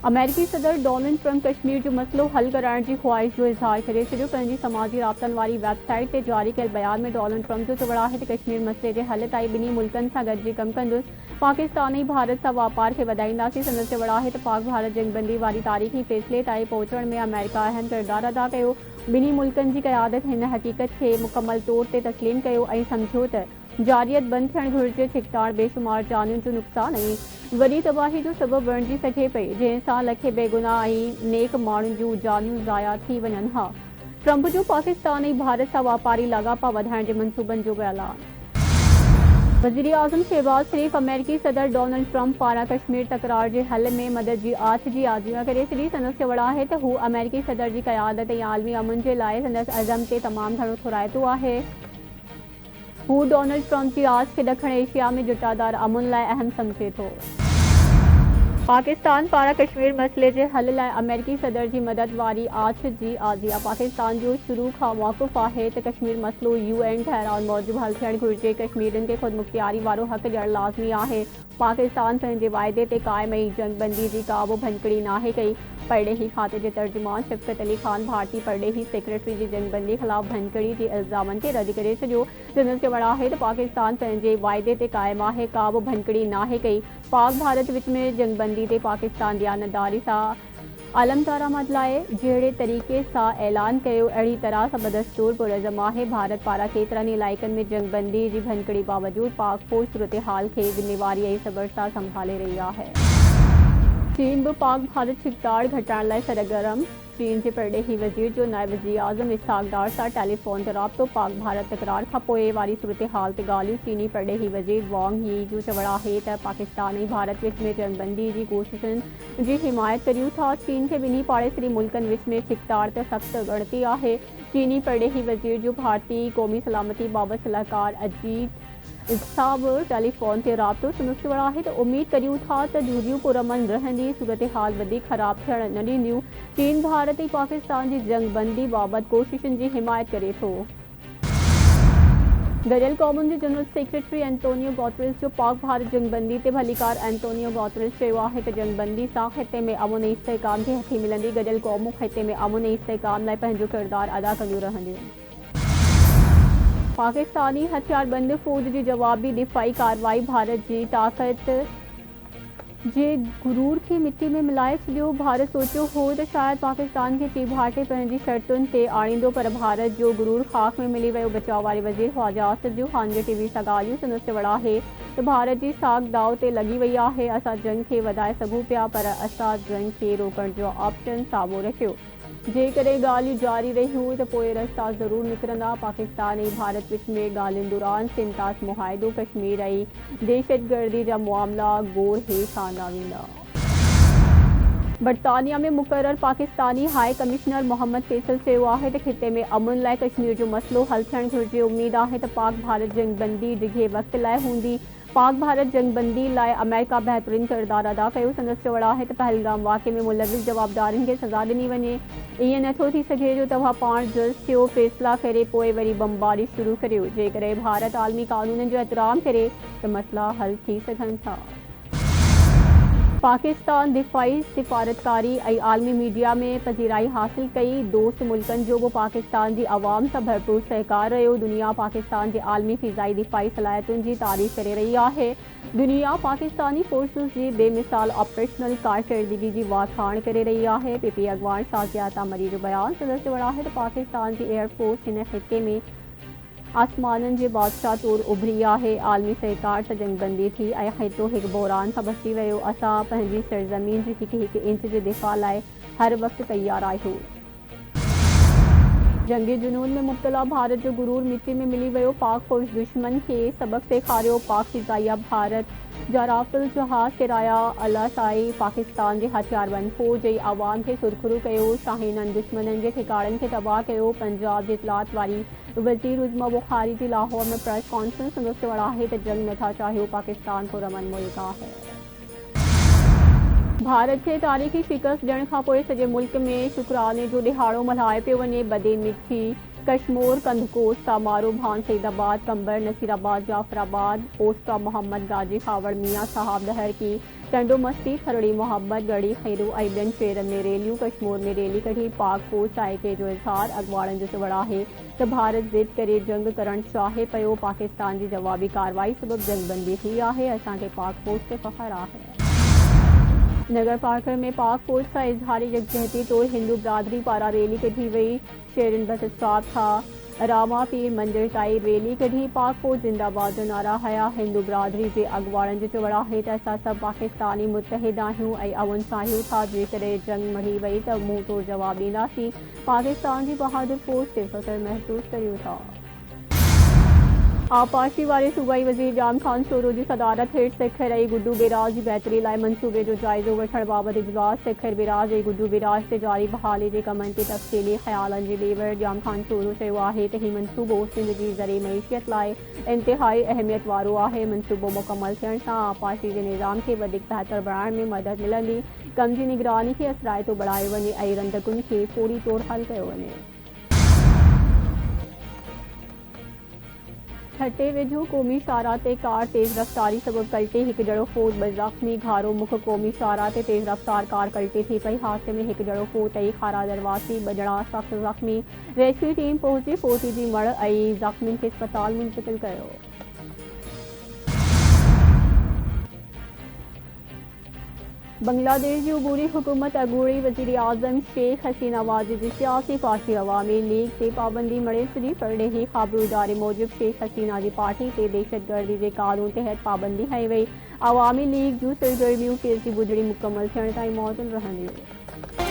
अमेरिकी सदर Donald Trump Kashmir जो मसलो हल कराइण जी ख़्वाहिश जो इज़हार करे छॾियो। पंहिंजी समाजी राब्तनि वारी वेबसाइट ते जारी कयल बयान में डोनाल्ड ट्रंप जो चवणु आहे त कश्मीर मसइले जे हल ताईं ॿिन्ही मुल्कनि सां गॾिजी कमु कंदुसि। पाकिस्तान ऐं भारत सां वापार खे वधाईंदासीं। संदसि चवणु आहे त पाक भारत जंगबंदी वारी तारीख़ी फ़ैसिले ताईं पहुचण में अमेरिका अहम किरदारु अदा कयो। ॿिन्ही मुल्कनि जी क़यादत हिन हक़ीक़त खे मुकमल तौर ते तस्लीम कयो ऐं सम्झो त जारियत बंदि थियणु घुरिजे। छिकताड़ बेशुमार जानियुनि जो नुक़सान ऐं वॾी तबाही जो सबबु बणिजी सघे पई, जंहिंसां लखे बेगुनाह ऐं नेक माण्हुनि जूं जानियूं ज़ाया थी वञनि हा। ट्रंप जो पाकिस्तान ऐं भारत सां वापारी लाॻापा वधाइण जे मंसूबनि जो ऐलान। वज़ीर आज़म शहबाज शरीफ़ अमेरिकी सदर डोनाल्ड ट्रंप पारां कश्मीर तकरार जे हल में मदद जी आछ जी आज़िमा करे छॾी। संदसि चवणु आहे त हू अमेरिकी सदर जी क़यादत ऐं आलमी अमन जे लाइ संदसि अज़म ते तमामु घणो थोराइतो आहे। हू डोनाल्ड ट्रंप जी आछ खे ॾखण एशिया में जुटादार अमन लाइ अहम सम्झे थो। पाकिस्तान पारां कश्मीर मसइले जे हल लाइ अमेरिकी सदर जी मदद वारी आछ जी आज़िया। पाकिस्तान जो शुरू खां मौक़िफ़ आहे त कश्मीर मसइलो UN ठहराउनि मूजिबि हल थियणु घुरिजे। कश्मीरियुनि खे ख़ुदमुख्तियारी वारो हक़ ॾियणु लाज़मी आहे। पाकिस्तान पंहिंजे वाइदे ते क़ाइमु ऐं जंगबंदी जी का बि भञकिड़ी नाहे कई। परॾेही खाते जे तर्जुमान शफ़क़त अली ख़ान भारती परॾेही सेक्रेटरी जी जंगबंदी ख़िलाफ़ भञकिड़ी जे इल्ज़ामनि खे रद्द करे छॾियो। संदसि चवणु आहे त पाकिस्तान पंहिंजे वाइदे ते क़ाइमु आहे, का बि भञकिड़ी नाहे कई। पाक भारत विच में जंगबंदी ते पाकिस्तान दयानतदारी सां आलम दारामद लाइ जहिड़े तरीक़े सां ऐलान कयो, अहिड़ी तरह सां बदस्तूर पुरज़म आहे। भारत पारां केतिरनि इलाइक़नि में जंगबंदी जी भञकिड़ी बावजूदि पाक फ़ौज सूरतहाल खे ज़िम्मेवारी ऐं सब्र सां संभाले रही आहे। चीन बि पाक भारत छिकताड़ घटाइण लाइ सरगर्म। चीन जे परॾेही वज़ीर जो नायब वज़ीर आज़म इसहाक़ डार सां टेलीफ़ोन ते राब्तो। पाक भारत तकरार खां पोइ वारी सूरतहाल ते ॻाल्हियूं। चीनी परॾेही वज़ीर वांग यी जो चवणु आहे त पाकिस्तान ऐं भारत विच में जंगबंदी जी कोशिशुनि जी हिमायत करियूं था। चीन खे ॿिन्ही पाड़ेसरी मुल्कनि विच में छिकताड़ ते सख़्त ॻणती आहे। चीनी परॾेही वज़ीर जो भारतीय क़ौमी सलामती बाबति सलाहकार अजीत सां बि टेलीफ़ोन ते राब्तो। संदसि चवणु आहे त उमीद करियूं था त दूरियूं पुरअमन रहंदी, सूरतहाल वधीक ख़राब थियण न ॾींदियूं। चीन भारत ऐं पाकिस्तान जी जंगबंदी बाबति कोशिशुनि जी हिमायत करे थो। गॾियल क़ौमुनि जे जनरल सेक्रेटरी एंटोनियो गुटेरेस जो पाक भारत जंगबंदी ते भलीकार। एंटोनियो गुटेरेस चयो आहे त जंगबंदी सां ख़िते में अमन ऐं इस्तेहकाम खे हथी मिलंदी। गॾियल क़ौमूं ख़िते में अमन ऐं इस्तेहकाम लाइ पंहिंजो किरदारु अदा कंदियूं रहंदियूं। पाकिस्तानी हथियारबंद फ़ौज जी जवाबी दिफ़ाई कार्रवाई भारत जी ताक़त जे गुरूर खे मिटी में मिलाए छॾियो। भारत सोचियो हो त शायदि पाकिस्तान खे चीभाटे पंहिंजी शर्तुनि ते आणींदो, पर भारत जो गुरूर ख़ाक में मिली वियो। बचाव वारे वज़ीर ख़्वाजा आसिफ जो ख़ानगी TV सां ॻाल्हियूं। संदसि चवणु आहे त भारत जी साख दाव ते लॻी वई आहे। असां जंग खे वधाए सघूं पिया, पर असां जंग खे रोकण जो ऑप्शन साम्हूं रखियो। जेकॾहिं ॻाल्हियूं जारी रहियूं त पोइ रस्ता ज़रूरु निकिरंदा। पाकिस्तान ऐं भारत विच में ॻाल्हियुनि दौरान सिमतास मुआहिदो, कश्मीर ऐं दहशतगर्दी जा मामला गौर हेठि आंदा वेंदा। बरतानिया में मुक़रर पाकिस्तानी हाई कमिश्नर मोहम्मद फैसल चयो आहे त ख़िते में अमन लाइ कश्मीर जो मसइलो हल थियणु घुरिजे। उमीद आहे त पाक भारत जंगबंदी डिघे वक़्त लाइ हूंदी। पाक भारत जंगबंदी लाइ अमेरिका बहितरीन किरदारु अदा कयो। संदसि चवणु आहे त पहलगाम वाक़े में मुलविस जवाबदारनि खे सज़ा ॾिनी वञे। ईअं नथो थी सघे जो तव्हां पाण जज थियो, फ़ैसिला करे पोइ वरी बमबारी शुरू करियो। जेकॾहिं भारत आलमी क़ानूननि जो एहतराम करे त मसइला हल थी सघनि था। पाकिस्तान दिफ़ाई सिफ़ारतकारी ऐं आलमी मीडिया में पज़ीराई हासिल कई। दोस्त मुल्कनि जो बि पाकिस्तान जी अवाम सां भरपूर सहकार रहियो। दुनिया पाकिस्तान जे आलमी फ़िज़ाई दिफ़ाई सलाहियतुनि जी तारीफ़ करे रही आहे। दुनिया पाकिस्तानी फ़ोर्सिस जी बेमिसाल ऑपरेशनल कारकर्दगी जी वाखाण करे रही आहे। PP अॻवान शाज़िया तामरी जो बयान। संदसि चवणु आहे त पाकिस्तान जी एयरफोर्स हिन ख़िते में आसमाननि जे बादशाह तौरु उभरी आहे। आलमी सहकार सां जंगबंदी थी ऐं ख़ितो हिकु बहिरान सां बची वियो। असां पंहिंजी सरज़मीन जी हिकु इंच जे दिफ़ा लाइ हर वक़्तु तयारु आहियूं। जंगी जुनून में मुब्तला भारत जो गुरूर मिटी में मिली वियो। पाक फ़ौज दुश्मन खे सबक़ सेखारियो। पाक फ़िज़ाइया भारत जा राफ़ेल जहाज़ किराया अलासाई पाकिस्तान जे हथियारबंद फ़ौज ऐं अवाम खे सुरख़ुरू कयो। शाहीननि दुश्मननि जे ठिकाणनि खे तबाह कयो। पंजाब जी इत्तलात वारी वज़ीर उज़्मा बुखारी जी लाहौर में प्रेस कॉन्फ्रेंस। संदसि चवणु आहे त जंग नथा चाहियो, पाकिस्तान पुरअमन मुल्क आहे। भारत खे तारीख़ी शिकस्त ॾियण खां पोइ सॼे मुल्क में शुक्राने जो ॾिहाड़ो मल्हायो पियो वञे। बदे मिठी कशमोर, कंदकोस, सामारो, भान, सईदाबाद, कंबर, नसीराबाद, जाफराबाद, ओस्टा, मोहम्मद गाजी, खावड़, मियां साहब, दहर की टंडो मस्ती खरड़ी मोहब्बत गढ़ी खैरू अबन शेरन में रैलियों कश्मीर में रैली कढ़ी पाक फौज आए के जो इजहार अगवाड़न जो बड़ा है तो भारत जिद करे जंग करण चाहे पयो पाकिस्तान की जवाबी कार्रवाई सबब जंग बंदी थी है असांखे पाक फौज से फखर है। नगर पार्कर में पाक फौज का इजहारी यकजहती तो हिंदू बिरादरी पारा रैली कढ़ी वही शेरन बस स्टॉप था रामा पीर मंदिर ताई रैली कढ़ी पाक फौज जिंदाबाद जो नारा हया हिंदू बिरादरी के अगवाड़न जो चवड़ा है तो असां सब पाकिस्तानी मुतहद आहियूं ऐं अवन चाहियूं था जेकॾहिं जंग मढ़ी वई तो मुंह तोड़ जवाब ॾींदासीं पाकिस्तान की बहादुर फौज से फख्र महसूस करियूं था। आबपाशी वाले सूबाई वज़ीर जाम खान चोरो की सदारत हेठ सिखर ऐं गुड्डू बिराज की बेहतरी लाइ मनसूबे जो जाइज़ो वठण बाबति इजलास सिखर बिराज ऐं गुड्डू बिराज से जारी बहाली के कमनि ते तफ़सीली ख़यालनि जे ॾेवर जाम खान चोरो चयो आहे त हीउ मनसूबो सिंध जी ज़रिए मईशियत लाइ इंतिहाई अहमियत वारो आहे। मनसूबो मुकमल थियण सां आबपाशी के निज़ाम के वधीक बहितर बणाइण में मदद मिलंदी कम की निगरानी के असराइतो बढ़ायो वञे ऐं रंदकुनि के फौरी तौर हल कयो वञे। छठे वेझो क़ौमी शाहराह ते कार तेज़ रफ़्तारी सबब कल्टे एक जड़ो फोत ब ज़ख़्मी घारो मुख क़ौमी शाहराह ते तेज़ रफ़्तार कार कल्टे थी पई हादसे में एक जड़ो फोत ऐं खारा दरवासी ब ॼणा सख़्त ज़ख़्मी रेस्क्यू टीम पहुंची फोती जी मड़ ऐं ज़ख़्मियुनि खे अस्पताल मुंतक़िल कयो। बांग्लादेश की अबूरी हुकूमत अगूरी वज़ीर आज़म शेख हसीना वाजिद की सियासी पार्टी अवामी लीग से पाबंदी मड़े छॾी पर ॾेही ख़ाबिरू इदारे मूजिब शेख हसीना की पार्टी से दहशतगर्दी के कानून तहत पाबंदी हई वई। अवामी लीग जूं सरगर्मियों केस की बुधड़ी मुकम्मल थियण ताईं मौजूद रहंदियूं।